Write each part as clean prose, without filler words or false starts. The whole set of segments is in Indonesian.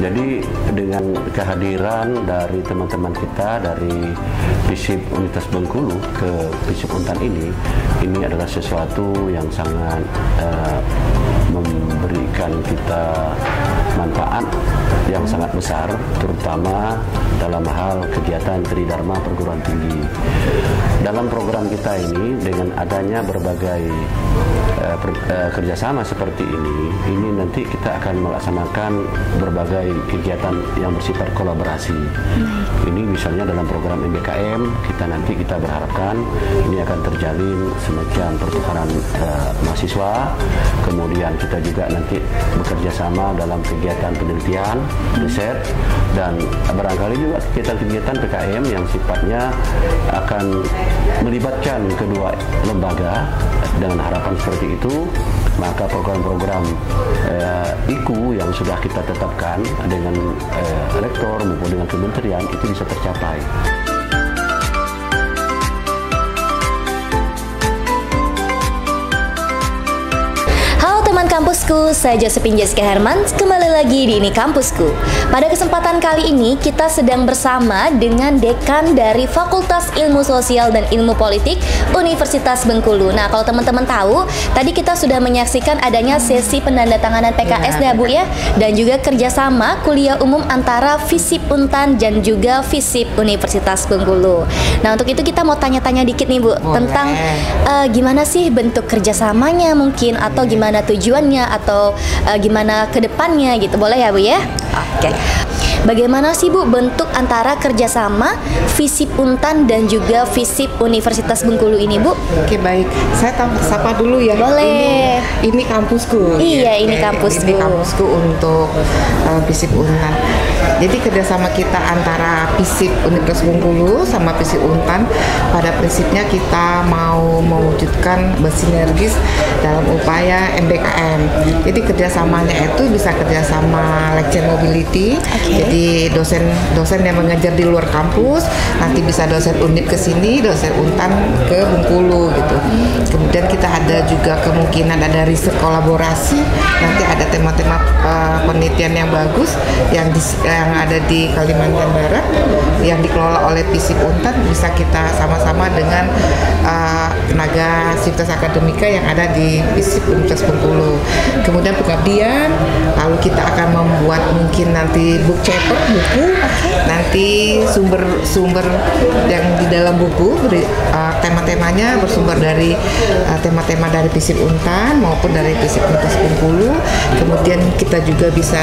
Jadi dengan kehadiran dari teman-teman kita dari FISIP Universitas Bengkulu ke FISIP Untan ini adalah sesuatu yang sangat memberikan kita manfaat yang sangat besar, terutama dalam hal kegiatan Tridharma Perguruan Tinggi. Dalam program kita ini, dengan adanya berbagai kerjasama seperti ini nanti kita akan melaksanakan berbagai kegiatan yang bersifat kolaborasi. Ini misalnya dalam program MBKM, kita berharapkan ini akan terjalin semacam pertukaran mahasiswa, kemudian kita juga nanti bekerja sama dalam kegiatan penelitian, riset, dan barangkali juga kegiatan-kegiatan PKM yang sifatnya akan melibatkan kedua lembaga. Dengan harapan seperti itu, maka program-program IKU yang sudah kita tetapkan dengan rektor maupun dengan kementerian itu bisa tercapai. Teman kampusku, saya Josephine Jessica Herman, kembali lagi di Ini Kampusku. Pada kesempatan kali ini kita sedang bersama dengan Dekan dari Fakultas Ilmu Sosial dan Ilmu Politik Universitas Bengkulu. Nah, kalau teman-teman tahu, tadi kita sudah menyaksikan adanya sesi penandatanganan PKS ya Bu ya, dan juga kerjasama kuliah umum antara FISIP Untan dan juga FISIP Universitas Bengkulu. Nah, untuk itu kita mau tanya-tanya dikit nih Bu, tentang gimana sih bentuk kerjasamanya mungkin, atau gimana tujuannya, atau gimana ke depannya gitu, boleh ya Bu ya? Oke. Bagaimana sih Bu bentuk antara kerjasama FISIP Untan dan juga FISIP Universitas Bengkulu ini Bu? Oke, baik, saya sapa dulu ya. Boleh. Ini kampusku. Iya, ini kampusku. Ini kampusku untuk FISIP Untan. Jadi kerjasama kita antara FISIP Universitas Bengkulu sama FISIP Untan, pada prinsipnya kita mau mewujudkan bersinergis dalam upaya MBKM. Jadi kerjasamanya itu bisa kerjasama lecture mobility. Jadi dosen yang mengajar di luar kampus, nanti bisa dosen Undip ke sini, dosen Untan ke Bengkulu gitu. Kemudian kita ada juga kemungkinan ada riset kolaborasi, nanti ada tema-tema penelitian yang bagus yang ada di Kalimantan Barat yang dikelola oleh FISIP Untan, bisa kita sama-sama dengan tenaga sivitas akademika yang ada di FISIP Universitas Bengkulu. Kemudian pengabdian, lalu kita akan membuat mungkin nanti buku, nanti sumber yang di dalam buku tema-temanya bersumber dari tema-tema dari FISIP Untan maupun dari FISIP Universitas Bengkulu. Kemudian kita juga bisa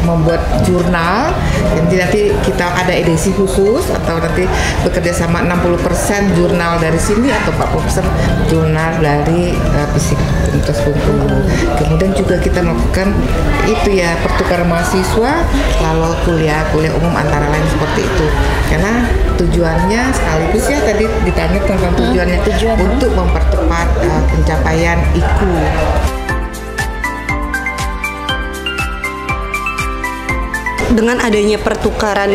membuat jurnal, nanti kita ada edisi khusus, atau nanti bekerja sama 60% jurnal dari sini atau 40% jurnal dari FISIP Universitas Bengkulu. Kemudian juga kita melakukan itu ya, pertukaran mahasiswa, lalu kuliah umum antara lain seperti itu. Karena tujuannya sekaligus ya, tadi ditanya tentang tujuannya untuk mempercepat pencapaian IKU. Dengan adanya pertukaran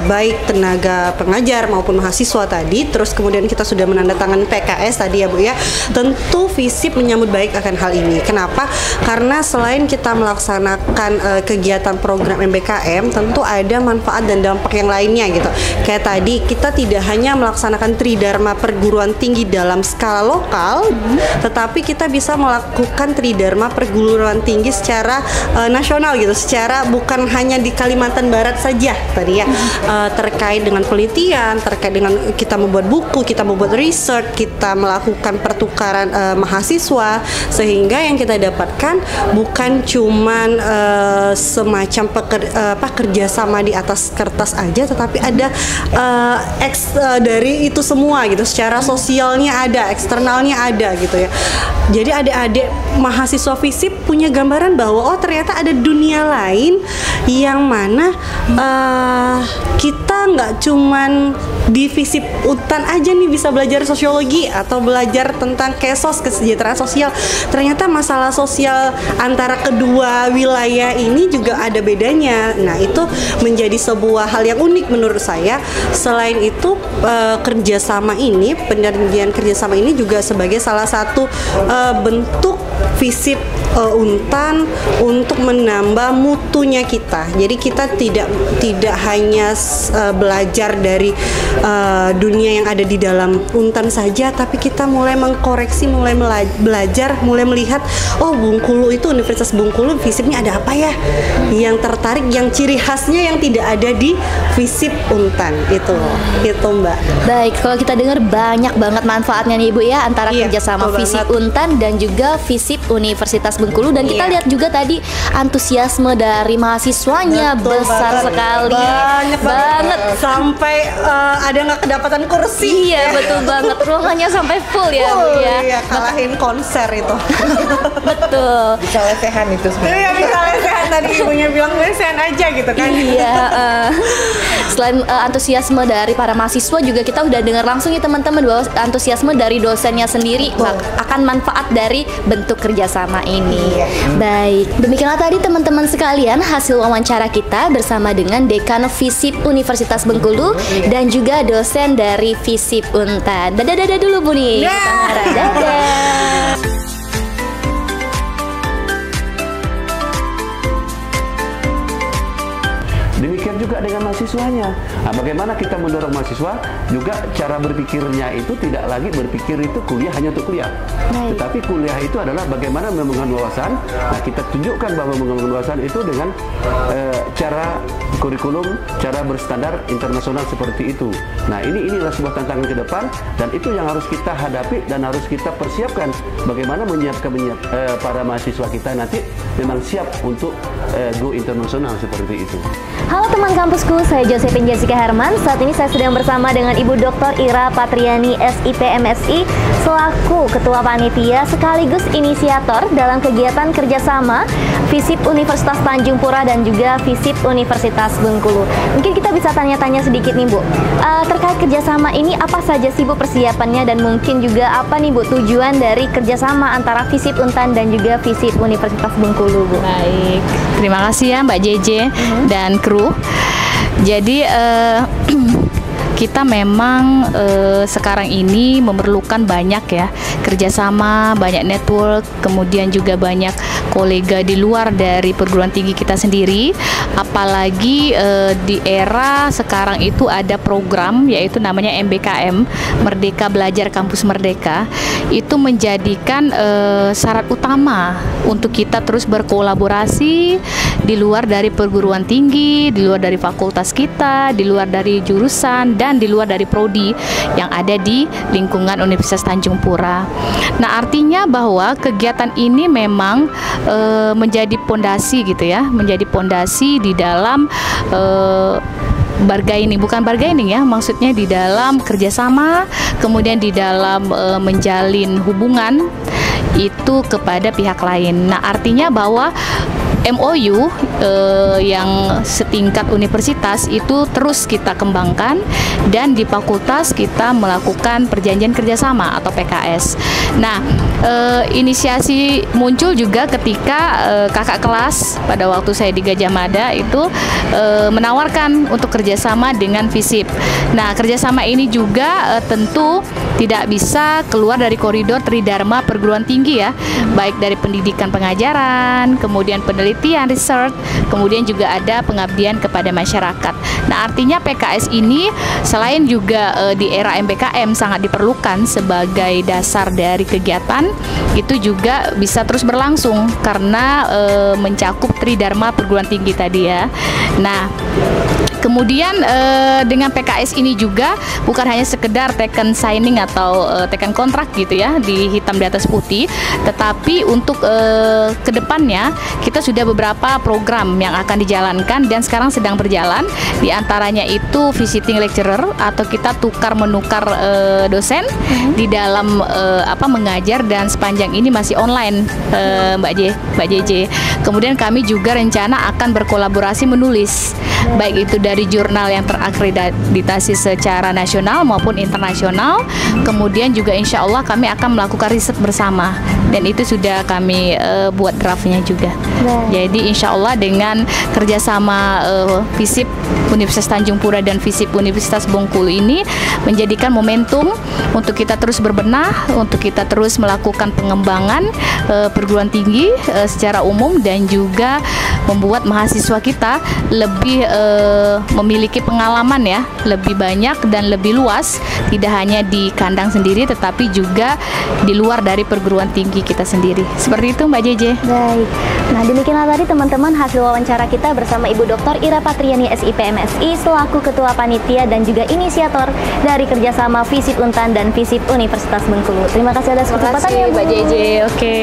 baik tenaga pengajar maupun mahasiswa tadi, terus kemudian kita sudah menandatangani PKS tadi ya Bu ya, tentu FISIP menyambut baik akan hal ini. Kenapa? Karena selain kita melaksanakan kegiatan program MBKM, tentu ada manfaat dan dampak yang lainnya gitu. Kayak tadi kita tidak hanya melaksanakan Tridharma Perguruan Tinggi dalam skala lokal, tetapi kita bisa melakukan Tridharma Perguruan Tinggi secara nasional gitu, secara bukan hanya di Kalimantan Barat saja tadi ya, terkait dengan penelitian, terkait dengan kita membuat buku, kita membuat research, kita melakukan pertukaran mahasiswa, sehingga yang kita dapatkan bukan cuman semacam kerjasama di atas kertas aja, tetapi ada dari itu semua gitu, secara sosialnya ada, eksternalnya ada gitu ya. Jadi adik-adik mahasiswa FISIP punya gambaran bahwa oh ternyata ada dunia lain yang mana kita nggak cuman di FISIP Untan aja nih bisa belajar sosiologi atau belajar tentang kesos, kesejahteraan sosial. Ternyata masalah sosial antara kedua wilayah ini juga ada bedanya. Nah, itu menjadi sebuah hal yang unik menurut saya. Selain itu, kerjasama ini, penelitian kerjasama ini juga sebagai salah satu bentuk FISIP Untan untuk menambah mutunya kita. Jadi kita tidak hanya belajar dari dunia yang ada di dalam Untan saja, tapi kita mulai mengkoreksi, mulai belajar, mulai melihat, oh Bengkulu itu Universitas Bengkulu FISIP-nya ada apa ya? Yang tertarik, yang ciri khasnya yang tidak ada di FISIP Untan itu Mbak. Baik, kalau kita dengar banyak banget manfaatnya nih Ibu ya, antara kerjasama FISIP Untan dan juga FISIP Universitas Bengkulu, dan kita lihat juga tadi antusiasme dari mahasiswanya besar sekali, banyak banget sampai ada nggak kedapatan kursi. Iya betul banget, ruangannya sampai full ya Bu ya. Iya, kalahin konser itu. Betul. Bisa lesehan itu sebenarnya. Iya, bisa lesehan, tadi ibunya bilang lesehan aja gitu kan. Iya. Selain antusiasme dari para mahasiswa, juga kita udah dengar langsung nih teman-teman bahwa antusiasme dari dosennya sendiri akan manfaat dari bentuk kerjasama ini. Baik, demikianlah tadi teman-teman sekalian hasil wawancara kita bersama dengan Dekan FISIP Universitas Bengkulu dan juga dosen dari FISIP Untan. Dadah dulu Bu nih. Dadah. Demikian juga dengan mahasiswanya. Nah, bagaimana kita mendorong mahasiswa juga cara berpikirnya itu tidak lagi berpikir itu kuliah hanya untuk kuliah. Tetapi kuliah itu adalah bagaimana mengembangkan wawasan. Nah, kita tunjukkan bahwa mengembangkan wawasan itu dengan cara kurikulum, cara berstandar internasional seperti itu. Nah, inilah sebuah tantangan ke depan, dan itu yang harus kita hadapi dan harus kita persiapkan. Bagaimana menyiapkan para mahasiswa kita nanti memang siap untuk go internasional seperti itu. Halo teman kampusku, saya Josephine Jessica Herman. Saat ini saya sedang bersama dengan Ibu Dr. Ira Patriani SIP MSI selaku Ketua Panitia sekaligus inisiator dalam kegiatan kerjasama FISIP Universitas Tanjung Pura dan juga FISIP Universitas Bengkulu. Mungkin kita bisa tanya-tanya sedikit nih Bu, terkait kerjasama ini apa saja sih Bu persiapannya, dan mungkin juga apa nih Bu tujuan dari kerjasama antara FISIP Untan dan juga FISIP Universitas Bengkulu Bu? Baik, terima kasih ya Mbak JJ dan kru. Jadi kita memang sekarang ini memerlukan banyak ya kerjasama, banyak network, kemudian juga banyak kolega di luar dari perguruan tinggi kita sendiri. Apalagi di era sekarang itu ada program yaitu namanya MBKM, Merdeka Belajar Kampus Merdeka. Itu menjadikan syarat utama untuk kita terus berkolaborasi di luar dari perguruan tinggi, di luar dari fakultas kita, di luar dari jurusan, dan di luar dari prodi yang ada di lingkungan Universitas Tanjung Pura. Nah, artinya bahwa kegiatan ini memang menjadi pondasi gitu ya, menjadi pondasi di dalam bargaining, bukan bargaining ya, maksudnya di dalam kerjasama, kemudian di dalam menjalin hubungan itu kepada pihak lain. Nah, artinya bahwa MOU yang setingkat universitas itu terus kita kembangkan, dan di fakultas kita melakukan perjanjian kerjasama atau PKS. Nah, inisiasi muncul juga ketika kakak kelas pada waktu saya di Gajah Mada itu menawarkan untuk kerjasama dengan FISIP. Nah, kerjasama ini juga tentu tidak bisa keluar dari koridor Tridharma perguruan tinggi ya, baik dari pendidikan pengajaran, kemudian penelitian, research, kemudian juga ada pengabdian kepada masyarakat. Nah, artinya PKS ini selain juga di era MBKM sangat diperlukan sebagai dasar dari kegiatan, itu juga bisa terus berlangsung karena mencakup Tridharma perguruan tinggi tadi ya. Nah, kemudian dengan PKS ini juga bukan hanya sekedar teken signing atau teken kontrak gitu ya di hitam di atas putih, tetapi untuk kedepannya kita sudah beberapa program yang akan dijalankan dan sekarang sedang berjalan. Di antaranya itu visiting lecturer atau kita tukar menukar dosen di dalam mengajar, dan sepanjang ini masih online Mbak JJ. Kemudian kami juga rencana akan berkolaborasi menulis, baik itu dari menjadi jurnal yang terakreditasi secara nasional maupun internasional. Kemudian juga insya Allah kami akan melakukan riset bersama, dan itu sudah kami buat draftnya juga. Jadi insya Allah dengan kerjasama FISIP Universitas Tanjung Pura dan FISIP Universitas Bengkulu ini menjadikan momentum untuk kita terus berbenah, untuk kita terus melakukan pengembangan perguruan tinggi secara umum, dan juga membuat mahasiswa kita lebih memiliki pengalaman ya, lebih banyak dan lebih luas, tidak hanya di kandang sendiri tetapi juga di luar dari perguruan tinggi kita sendiri. Seperti itu Mbak JJ. Baik. Nah, demikianlah tadi teman-teman hasil wawancara kita bersama Ibu Dr. Ira Patriani SIP MSI selaku Ketua Panitia dan juga inisiator dari kerjasama FISIP Untan dan FISIP Universitas Bengkulu. Terima kasih atas kesempatannya, Mbak JJ. Oke.